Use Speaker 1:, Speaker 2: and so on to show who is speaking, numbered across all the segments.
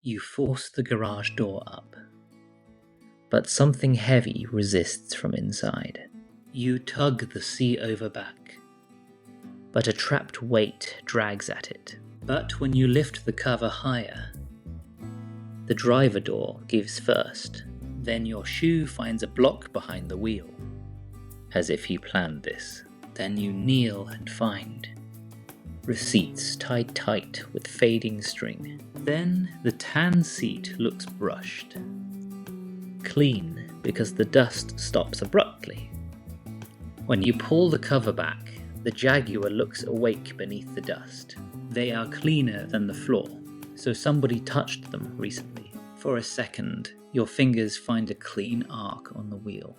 Speaker 1: You force the garage door up, but something heavy resists from inside. You tug the seat over back, but a trapped weight drags at it. But when you lift the cover higher, the driver door gives first. Then your shoe finds a block behind the wheel, as if you planned this. Then you kneel and find receipts tied tight with fading string. Then the tan seat looks brushed, clean because the dust stops abruptly. When you pull the cover back, the Jaguar looks awake beneath the dust. They are cleaner than the floor, so somebody touched them recently. For a second, your fingers find a clean arc on the wheel.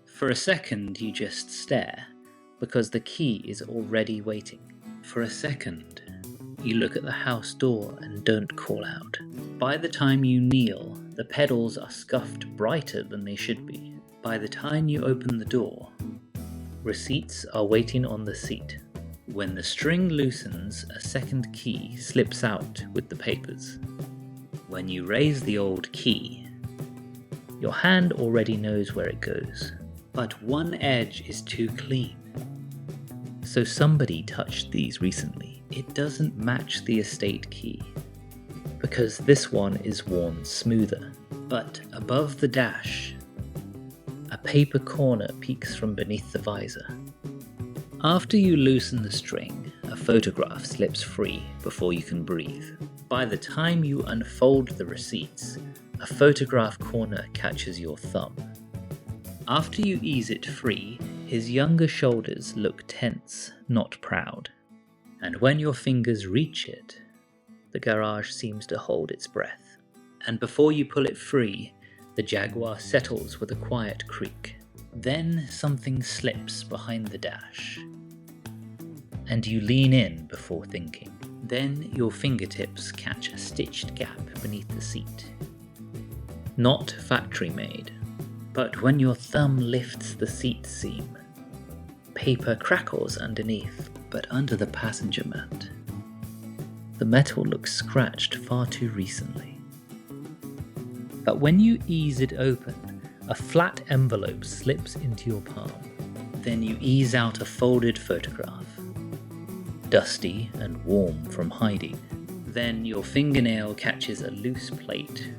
Speaker 1: For a second, you just stare, because the key is already waiting. For a second, you look at the house door and don't call out. By the time you kneel, the pedals are scuffed brighter than they should be. By the time you open the door, receipts are waiting on the seat. When the string loosens, a second key slips out with the papers. When you raise the old key, your hand already knows where it goes, but one edge is too clean. So somebody touched these recently. It doesn't match the estate key, because this one is worn smoother. But above the dash, a paper corner peeks from beneath the visor. After you loosen the string, a photograph slips free before you can breathe. By the time you unfold the receipts, a photograph corner catches your thumb. After you ease it free, his younger shoulders look tense, not proud. And when your fingers reach it, the garage seems to hold its breath. And before you pull it free, the Jaguar settles with a quiet creak. Then something slips behind the dash, and you lean in before thinking. Then your fingertips catch a stitched gap beneath the seat. Not factory made, but when your thumb lifts the seat seam, paper crackles underneath, but under the passenger mat, the metal looks scratched far too recently. But when you ease it open, a flat envelope slips into your palm. Then you ease out a folded photograph, dusty and warm from hiding. Then your fingernail catches a loose plate,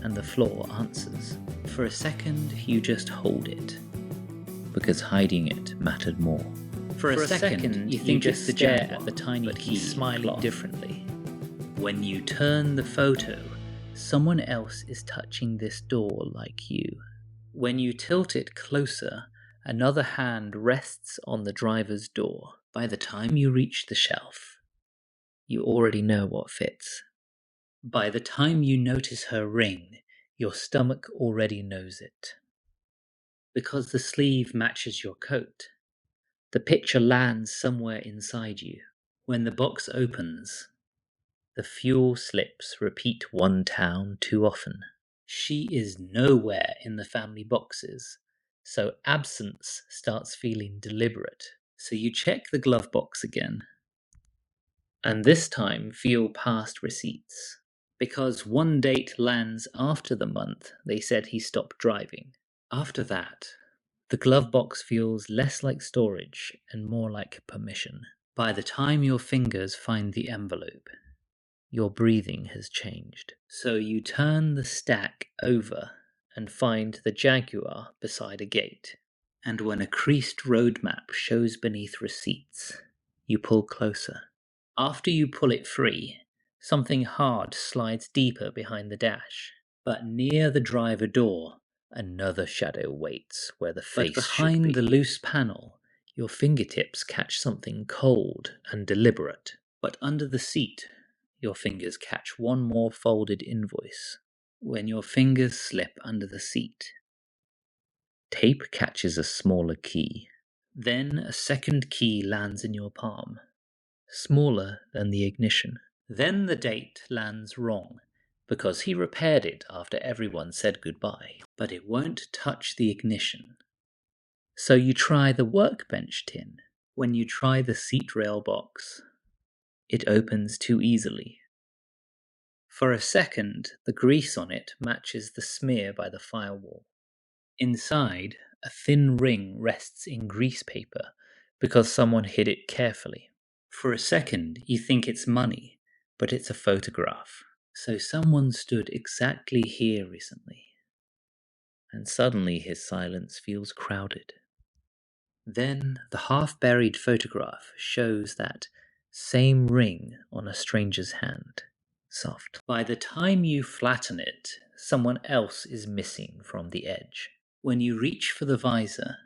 Speaker 1: and the floor answers. For a second, you just hold it, because hiding it mattered more. For a second, you think just stare at the tiny key, smiling differently. When you turn the photo, someone else is touching this door like you. When you tilt it closer, another hand rests on the driver's door. By the time you reach the shelf, you already know what fits. By the time you notice her ring, your stomach already knows it. Because the sleeve matches your coat, the picture lands somewhere inside you. When the box opens, the fuel slips repeat one town too often. She is nowhere in the family boxes, so absence starts feeling deliberate. So you check the glove box again, and this time feel past receipts, because one date lands after the month they said he stopped driving. After that, the glove box feels less like storage and more like permission. By the time your fingers find the envelope, your breathing has changed. So you turn the stack over and find the Jaguar beside a gate. And when a creased road map shows beneath receipts, you pull closer. After you pull it free, something hard slides deeper behind the dash. But near the driver door, another shadow waits where the face should be. Behind the loose panel, your fingertips catch something cold and deliberate. But under the seat, your fingers catch one more folded invoice. When your fingers slip under the seat, tape catches a smaller key. Then a second key lands in your palm, smaller than the ignition. Then the date lands wrong, because he repaired it after everyone said goodbye. But it won't touch the ignition. So you try the workbench tin. When you try the seat rail box, it opens too easily. For a second, the grease on it matches the smear by the firewall. Inside, a thin ring rests in grease paper because someone hid it carefully. For a second, you think it's money, but it's a photograph. So someone stood exactly here recently. And suddenly his silence feels crowded. Then the half-buried photograph shows that same ring on a stranger's hand. Soft. By the time you flatten it, someone else is missing from the edge. When you reach for the visor,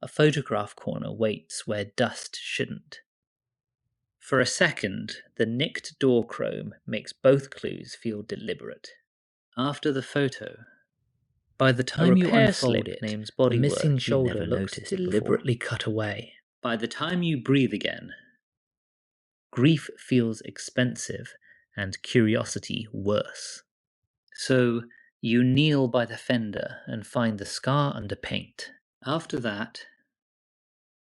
Speaker 1: a photograph corner waits where dust shouldn't. For a second, the nicked door chrome makes both clues feel deliberate. After the photo, by the time you unfold it, names the missing shoulder looks deliberately cut away. By the time you breathe again, grief feels expensive and curiosity worse. So you kneel by the fender and find the scar under paint. After that,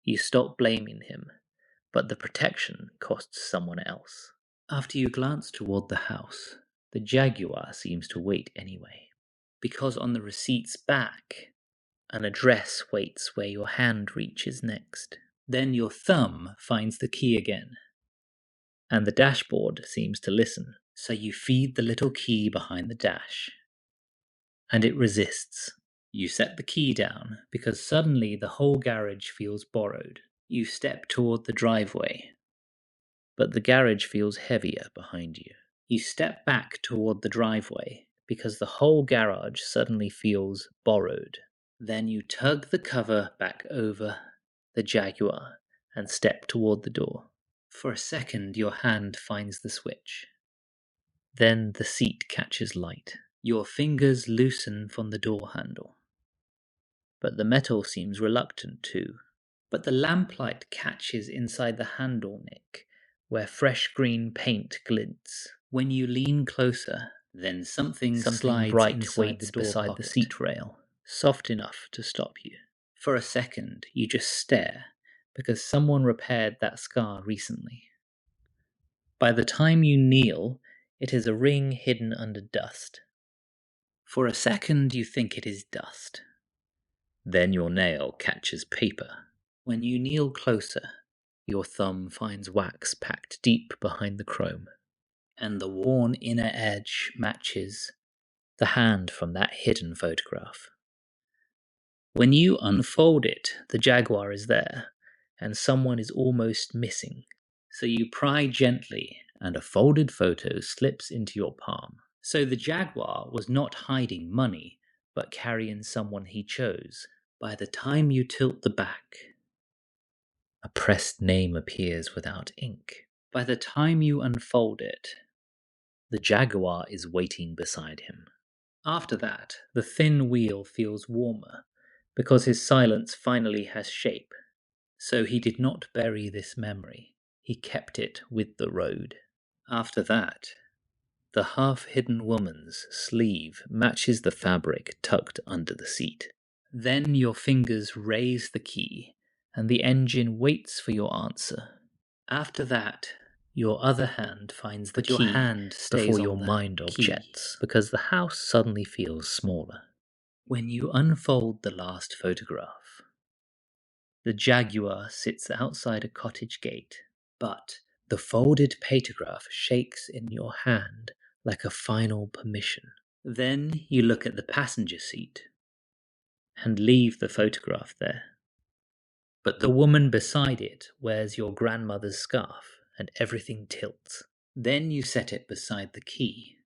Speaker 1: you stop blaming him, but the protection costs someone else. After you glance toward the house, the Jaguar seems to wait anyway. Because on the receipt's back, an address waits where your hand reaches next. Then your thumb finds the key again, and the dashboard seems to listen. So you feed the little key behind the dash, and it resists. You set the key down because suddenly the whole garage feels borrowed. You step toward the driveway, but the garage feels heavier behind you. You step back toward the driveway because the whole garage suddenly feels borrowed. Then you tug the cover back over the Jaguar and step toward the door. For a second, your hand finds the switch. Then the seat catches light. Your fingers loosen from the door handle, but the metal seems reluctant too. But the lamplight catches inside the handle nick, where fresh green paint glints. When you lean closer, then something slides bright waits beside the seat rail, soft enough to stop you. For a second, you just stare, because someone repaired that scar recently. By the time you kneel, it is a ring hidden under dust. For a second, you think it is dust. Then your nail catches paper. When you kneel closer, your thumb finds wax packed deep behind the chrome, and the worn inner edge matches the hand from that hidden photograph. When you unfold it, the Jaguar is there, and someone is almost missing. So you pry gently, and a folded photo slips into your palm. So the Jaguar was not hiding money, but carrying someone he chose. By the time you tilt the back, a pressed name appears without ink. By the time you unfold it, the Jaguar is waiting beside him. After that, the thin wheel feels warmer, because his silence finally has shape. So he did not bury this memory. He kept it with the road. After that, the half-hidden woman's sleeve matches the fabric tucked under the seat. Then your fingers raise the key, and the engine waits for your answer. After that, your other hand finds the key, your hand stays before your mind objects, because the house suddenly feels smaller. When you unfold the last photograph, the Jaguar sits outside a cottage gate, but the folded pantograph shakes in your hand like a final permission. Then you look at the passenger seat and leave the photograph there. But the woman beside it wears your grandmother's scarf, and everything tilts. Then you set it beside the key,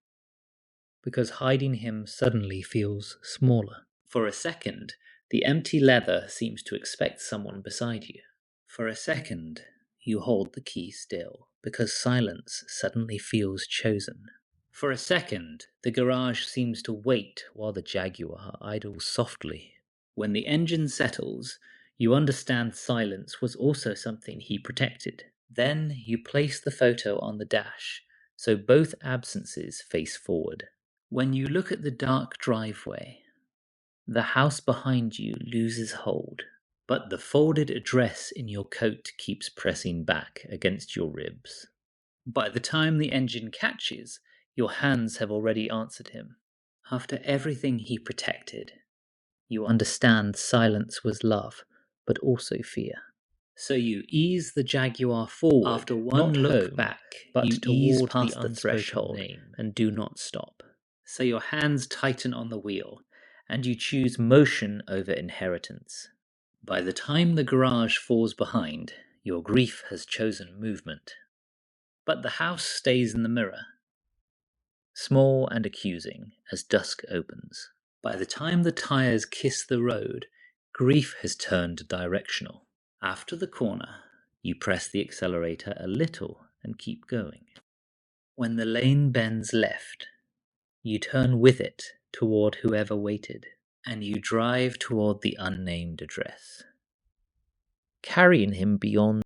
Speaker 1: because hiding him suddenly feels smaller. For a second, the empty leather seems to expect someone beside you. For a second, you hold the key still, because silence suddenly feels chosen. For a second, the garage seems to wait while the Jaguar idles softly. When the engine settles, you understand silence was also something he protected. Then you place the photo on the dash, so both absences face forward. When you look at the dark driveway, the house behind you loses hold, but the folded address in your coat keeps pressing back against your ribs. By the time the engine catches, Your hands have already answered him. After everything he protected, you understand silence was love, but also fear. So you ease the Jaguar forward, after one look home, back, but you ease past the threshold and do not stop. So your hands tighten on the wheel, and you choose motion over inheritance. By the time the garage falls behind, your grief has chosen movement. But the house stays in the mirror, small and accusing as dusk opens. By the time the tires kiss the road, grief has turned directional. After the corner, you press the accelerator a little and keep going. When the lane bends left, you turn with it toward whoever waited, and you drive toward the unnamed address, carrying him beyond